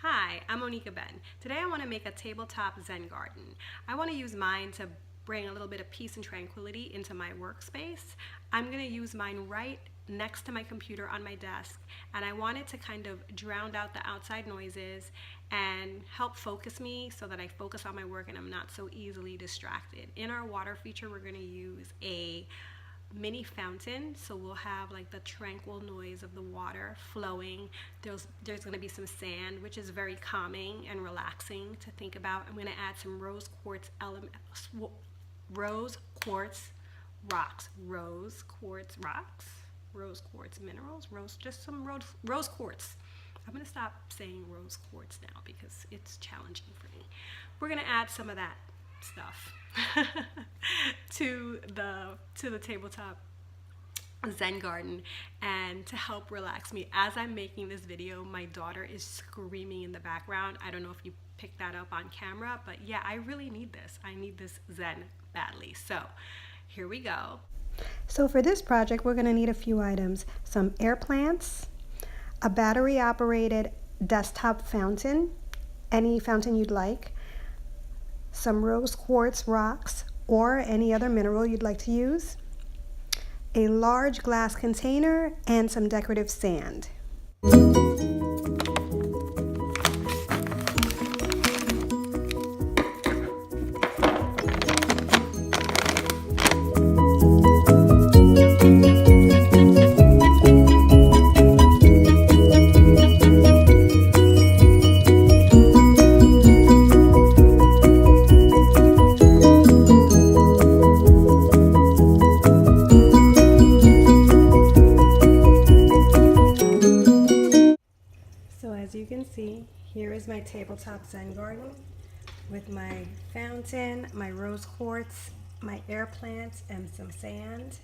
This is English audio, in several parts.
Hi, I'm Monica Ben. Today I want to make a tabletop Zen garden. I want to use mine to bring a little bit of peace and tranquility into my workspace. I'm going to use mine right next to my computer on my desk, and I want it to kind of drown out the outside noises and help focus me so that I focus on my work and I'm not so easily distracted. In our water feature, we're going to use a mini fountain, so we'll have like the tranquil noise of the water flowing. There's going to be some sand, which is very calming and relaxing to think about. I'm going to add some rose quartz minerals, rose quartz. I'm going to stop saying rose quartz now because it's challenging for me. We're going to add some of that stuff to the tabletop Zen garden, and to help relax me. As I'm making this video, my daughter is screaming in the background. I don't know if you picked that up on camera, but yeah, I really need this. I need this Zen badly. So here we go. So for this project, we're going to need a few items: some air plants, a battery operated desktop fountain, any fountain you'd like, some rose quartz rocks or any other mineral you'd like to use, a large glass container, and some decorative sand. As you can see, here is my tabletop Zen garden with my fountain, my rose quartz, my air plants, and some sand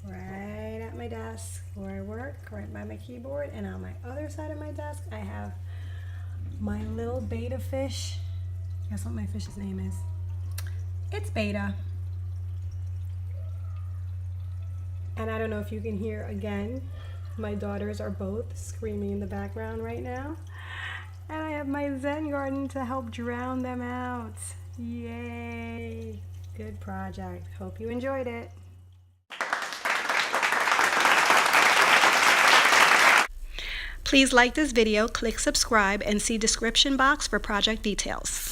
right at my desk where I work, right by my keyboard. And on my other side of my desk, I have my little betta fish. Guess what my fish's name is? It's Beta. And I don't know if you can hear again. My daughters are both screaming in the background right now. And I have my Zen garden to help drown them out. Yay! Good project. Hope you enjoyed it. Please like this video, click subscribe, and see description box for project details.